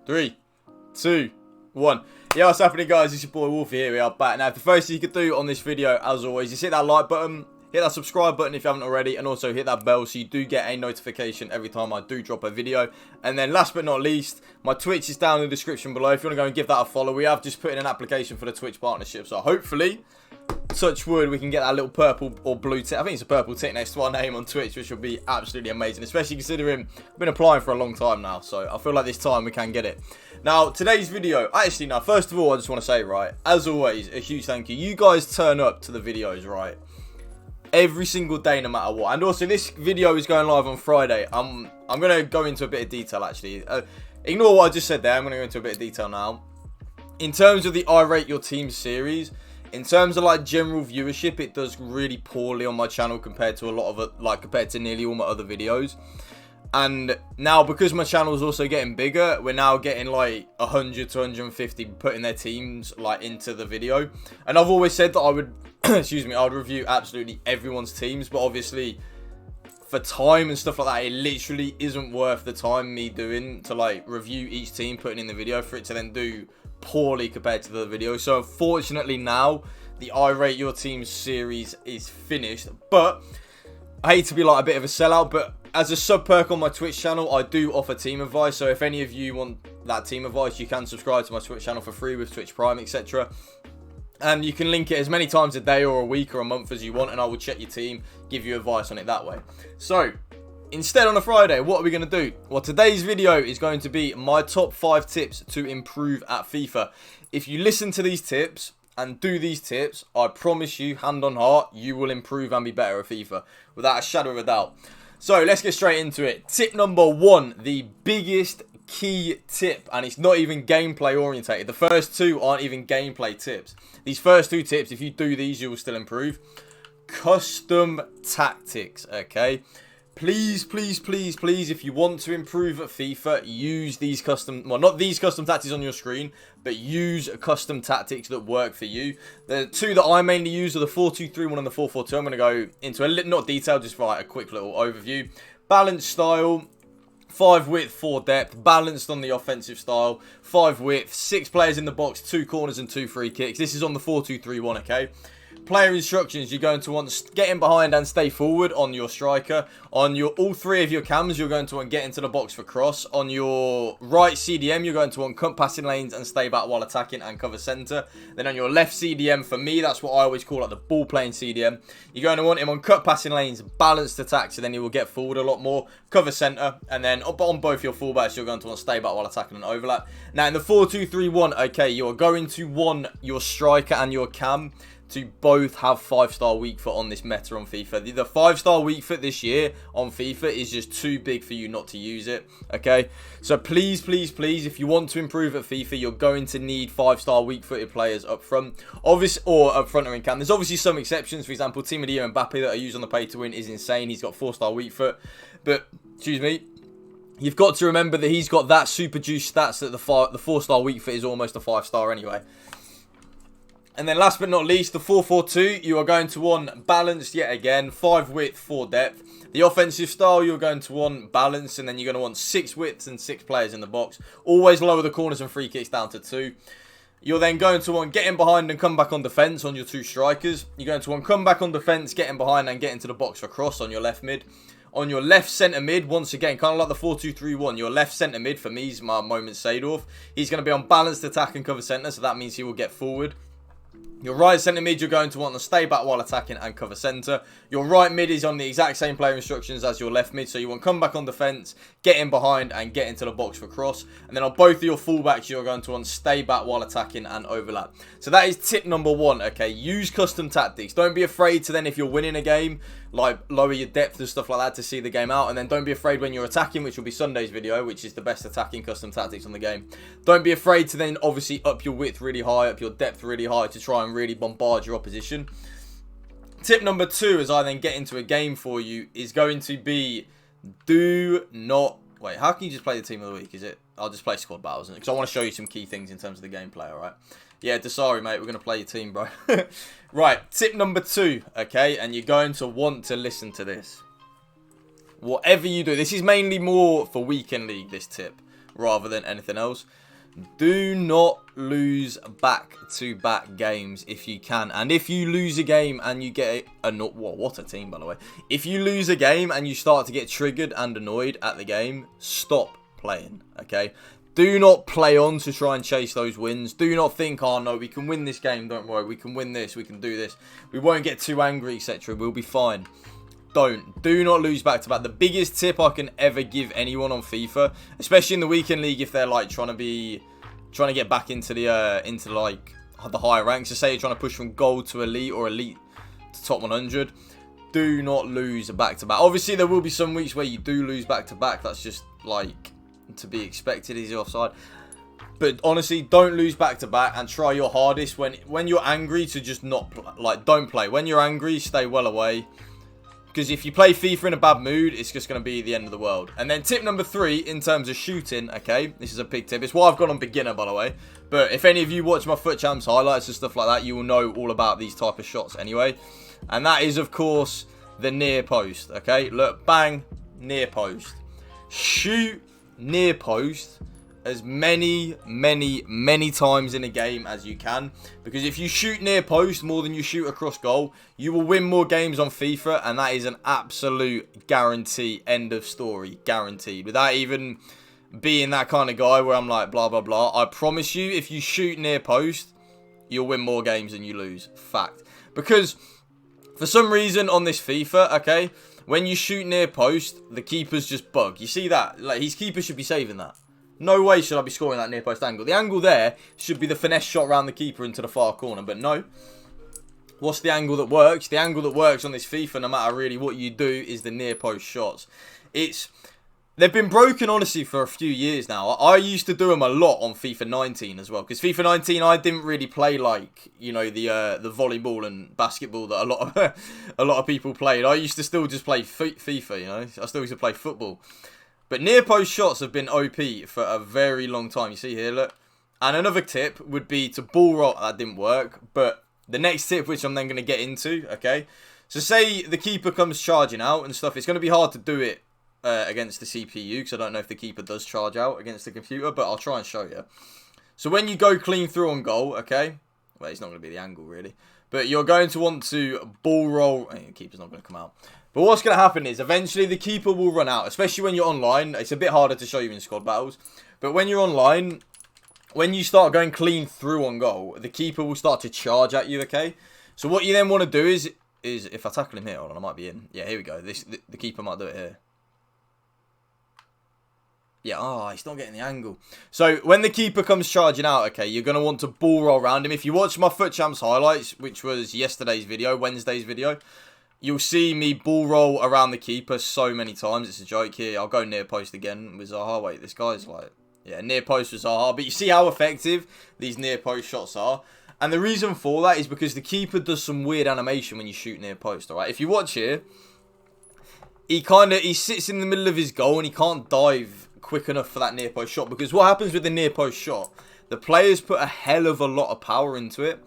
3, 2, 1. Yo, what's happening, guys? It's your boy Wolf here. We are back. Now, the first thing you could do on this video, as always, is hit that like button, hit that subscribe button if you haven't already, and also hit that bell so you do get a notification every time I do drop a video. And then last but not least, my Twitch is down in the description below if you want to go and give that a follow. We have just put in an application for the Twitch partnership, so hopefully, touch wood, we can get that little purple or blue tick. I think it's a purple tick next to our name on Twitch, which will be absolutely amazing, especially considering I've been applying for a long time now, so I feel like this time we can get it. Now, today's video, actually, now, first of all, I just want to say, right, as always, a huge thank you. You guys turn up to the videos, right, every single day, no matter what. And also, this video is going live on Friday. I'm going to go into a bit of detail, actually. Ignore what I just said there. I'm going to go into a bit of detail now. In terms of the I Rate Your Team series, in terms of, like, general viewership, it does really poorly on my channel compared to a lot of it, like, compared to nearly all my other videos. And now, because my channel is also getting bigger, we're now getting like 100 to 150 putting their teams like into the video. And I've always said that I would, excuse me, I would review absolutely everyone's teams. But obviously, for time and stuff like that, it literally isn't worth the time me doing to like review each team, putting in the video for it to then do poorly compared to the other video. So unfortunately now, the I Rate Your Team series is finished. But I hate to be like a bit of a sellout, but as a sub perk on my Twitch channel, I do offer team advice. So if any of you want that team advice, you can subscribe to my Twitch channel for free with Twitch Prime, etc. And you can link it as many times a day or a week or a month as you want, and I will check your team, give you advice on it that way. So instead, on a Friday, what are we going to do? Well, today's video is going to be my top 5 tips to improve at FIFA. If you listen to these tips and do these tips, I promise you, hand on heart, you will improve and be better at FIFA without a shadow of a doubt. So let's get straight into it. Tip number 1, the biggest key tip, and it's not even gameplay orientated. The first 2 aren't even gameplay tips. These first 2 tips, if you do these, you will still improve. Custom tactics, okay? Please, please, please, please, if you want to improve at FIFA, use these custom, well, not these custom tactics on your screen, but use custom tactics that work for you. The 2 that I mainly use are the 4-2-3-1 and the 4-4-2. I'm going to go into a little, not detail, just for like a quick little overview. Balanced style, 5 width, 4 depth, balanced on the offensive style, 5 width, 6 players in the box, 2 corners and 2 free kicks. This is on the 4-2-3-1, okay? Player instructions, you're going to want to get in behind and stay forward on your striker. On your all 3 of your cams, you're going to want to get into the box for cross. On your right CDM, you're going to want to cut passing lanes and stay back while attacking and cover centre. Then on your left CDM, for me, that's what I always call like the ball playing CDM. You're going to want him on cut passing lanes, balanced attack, so then he will get forward a lot more, cover centre, and then on both your fullbacks, you're going to want to stay back while attacking and overlap. Now in the 4-2-3-1, okay, you're going to want your striker and your cam to both have 5-star weak foot on this meta on FIFA. The 5-star weak foot this year on FIFA is just too big for you not to use it, okay? So please, please, please, if you want to improve at FIFA, you're going to need 5-star weak-footed players up front, obviously, or up front or in cam. There's obviously some exceptions. For example, Team of the Year Mbappe that I use on the pay to win is insane. He's got 4-star weak foot, but, excuse me, you've got to remember that he's got that super juice stats that the 4-star weak foot is almost a 5-star anyway. And then last but not least, the 4-4-2, you are going to want balanced yet again, 5 width, 4 depth. The offensive style, you're going to want balance, and then you're going to want 6 widths and 6 players in the box. Always lower the corners and free kicks down to 2. You're then going to want get in behind and come back on defence on your 2 strikers. You're going to want come back on defence, get in behind and get into the box for cross on your left mid. On your left centre mid, once again, kind of like the 4-2-3-1, your left centre mid, for me, is my moment Seedorf. He's going to be on balanced attack and cover centre, so that means he will get forward. Your right centre mid, you're going to want to stay back while attacking and cover centre. Your right mid is on the exact same player instructions as your left mid. So you want to come back on defence, get in behind and get into the box for cross. And then on both of your fullbacks, you're going to want to stay back while attacking and overlap. So that is tip number 1, okay? Use custom tactics. Don't be afraid to then, if you're winning a game, like lower your depth and stuff like that to see the game out. And then don't be afraid when you're attacking, which will be Sunday's video, which is the best attacking custom tactics on the game. Don't be afraid to then obviously up your width really high, up your depth really high to try and really bombard your opposition. Tip number 2, as I then get into a game for you, is going to be do not... Wait, how can you just play the team of the week? Is it... I'll just play squad battles, because I want to show you some key things in terms of the gameplay, alright? Yeah, Desari, mate, we're going to play your team, bro. Right, tip number 2, okay? And you're going to want to listen to this. Whatever you do, this is mainly more for Weekend League, this tip. rather than anything else. Do not lose back-to-back games if you can. And if you lose a game and you get what a team, by the way. If you lose a game and you start to get triggered and annoyed at the game, stop playing, okay? Do not play on to try and chase those wins. Do not think, oh no, we can win this game, don't worry. We can win this, we can do this. We won't get too angry, etc. We'll be fine. Do not lose back-to-back. The biggest tip I can ever give anyone on FIFA, especially in the weekend league, if they're like trying to get back into the like the higher ranks. So say you're trying to push from gold to elite or elite to top 100. Do not lose back-to-back. Obviously, there will be some weeks where you do lose back-to-back. That's just like to be expected. Easy offside. But honestly, don't lose back-to-back and try your hardest when you're angry to just not don't play. When you're angry, stay well away. Because if you play FIFA in a bad mood, it's just going to be the end of the world. And then tip number 3, in terms of shooting, okay? This is a big tip. It's why I've gone on beginner, by the way. But if any of you watch my Foot Champs highlights and stuff like that, you will know all about these type of shots anyway. And that is, of course, the near post, okay? Look, bang, near post. Shoot near post as many times in a game as you can, because if you shoot near post more than you shoot across goal, you will win more games on FIFA, and that is an absolute guarantee. End of story. Guaranteed. Without even being that kind of guy where I'm like blah blah blah, I promise you, if you shoot near post, you'll win more games than you lose. Fact. Because for some reason on this FIFA, okay, when you shoot near post, the keepers just bug. You see that? Like, his keeper should be saving that. No way should I be scoring that near post angle. The angle there should be the finesse shot around the keeper into the far corner. But no. What's the angle that works? The angle that works on this FIFA, no matter really what you do, is the near post shots. They've been broken, honestly, for a few years now. I used to do them a lot on FIFA 19 as well. Because FIFA 19, I didn't really play like, you know, the volleyball and basketball that a lot of people played. I used to still just play FIFA, you know. I still used to play football. But near post shots have been OP for a very long time. You see here, look. And another tip would be to ball roll. That didn't work. But the next tip, which I'm then going to get into, okay. So say the keeper comes charging out and stuff. It's going to be hard to do it against the CPU, because I don't know if the keeper does charge out against the computer. But I'll try and show you. So when you go clean through on goal, okay. Well, it's not going to be the angle, really. But you're going to want to ball roll. The keeper's not going to come out. But what's going to happen is eventually the keeper will run out, especially when you're online. It's a bit harder to show you in squad battles. But when you're online, when you start going clean through on goal, the keeper will start to charge at you, okay? So what you then want to do is if I tackle him here, hold on, I might be in. Yeah, here we go. The keeper might do it here. Yeah, he's not getting the angle. So when the keeper comes charging out, okay, you're going to want to ball roll around him. If you watch my Foot Champs highlights, which was yesterday's video, Wednesday's video, you'll see me ball roll around the keeper so many times. It's a joke here. I'll go near post again with Zaha. Wait, this guy's like... Yeah, near post with Zaha. But you see how effective these near post shots are. And the reason for that is because the keeper does some weird animation when you shoot near post, alright? If you watch here, he sits in the middle of his goal and he can't dive quick enough for that near post shot. Because what happens with the near post shot, the players put a hell of a lot of power into it.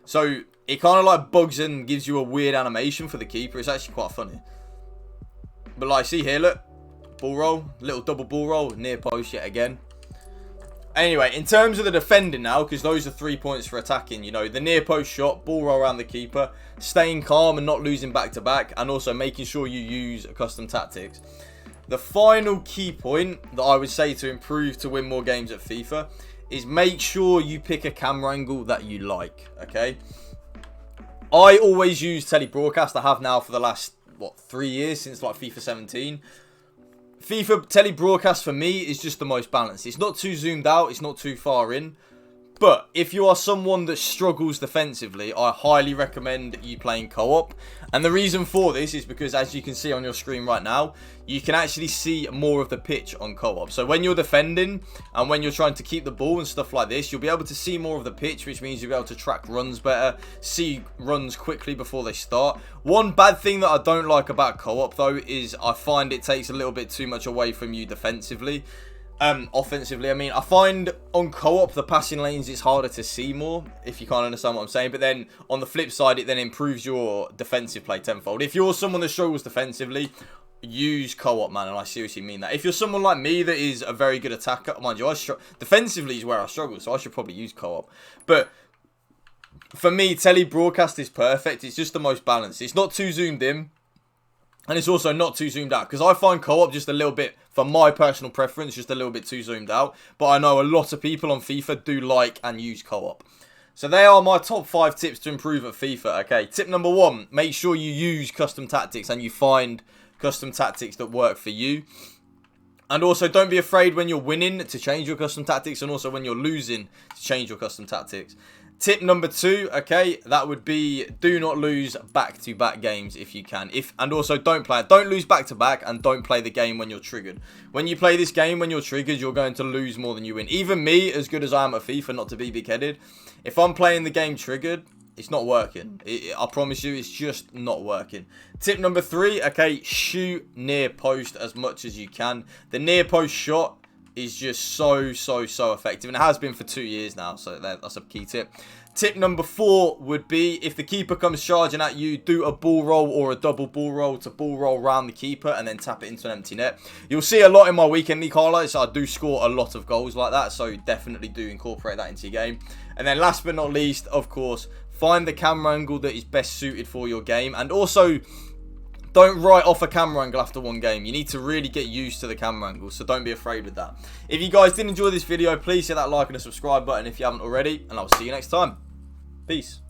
So it kind of like bugs and gives you a weird animation for the keeper. It's actually quite funny. But like, see here, look. Ball roll. Little double ball roll. Near post yet again. Anyway, in terms of the defending now, because those are 3 points for attacking, you know, the near post shot, ball roll around the keeper, staying calm and not losing back-to-back, and also making sure you use custom tactics. The final key point that I would say to improve to win more games at FIFA is make sure you pick a camera angle that you like, okay? I always use tele-broadcast. I have now for the last, 3 years, since like FIFA 17. FIFA tele-broadcast for me is just the most balanced. It's not too zoomed out. It's not too far in. But if you are someone that struggles defensively, I highly recommend you playing co-op. And the reason for this is because, as you can see on your screen right now, you can actually see more of the pitch on co-op. So when you're defending and when you're trying to keep the ball and stuff like this, you'll be able to see more of the pitch, which means you'll be able to track runs better, see runs quickly before they start. One bad thing that I don't like about co-op, though, is I find it takes a little bit too much away from you defensively. Offensively, I mean, I find on co-op the passing lanes it's harder to see more, if you can't understand what I'm saying. But then on the flip side, it then improves your defensive play tenfold. If you're someone that struggles defensively, use co-op, man, and I seriously mean that. If you're someone like me that is a very good attacker, mind you, defensively is where I struggle, so I should probably use co-op. But for me, tele broadcast is perfect. It's just the most balanced. It's not too zoomed in, and it's also not too zoomed out, because I find co-op just a little bit, for my personal preference, just a little bit too zoomed out. But I know a lot of people on FIFA do like and use co-op. So they are my top 5 tips to improve at FIFA. Okay, tip number 1, make sure you use custom tactics and you find custom tactics that work for you. And also, don't be afraid when you're winning to change your custom tactics, and also when you're losing to change your custom tactics. Tip number 2, okay, that would be do not lose back-to-back games if you can. And also don't lose back-to-back, and don't play the game when you're triggered. When you play this game when you're triggered, you're going to lose more than you win. Even me, as good as I am at FIFA, not to be big-headed, if I'm playing the game triggered, it's not working. I promise you, it's just not working. Tip number 3, okay, shoot near post as much as you can. The near post shot is just so effective, and it has been for 2 years now, so that's a key tip. Tip number 4 would be, if the keeper comes charging at you, do a ball roll or a double ball roll to ball roll around the keeper and then tap it into an empty net. You'll see a lot in my weekend league highlights. I do score a lot of goals like that, so definitely do incorporate that into your game. And then last but not least, of course, find the camera angle that is best suited for your game, and also don't write off a camera angle after one game. You need to really get used to the camera angle, so don't be afraid with that. If you guys did enjoy this video, please hit that like and a subscribe button if you haven't already, and I'll see you next time. Peace.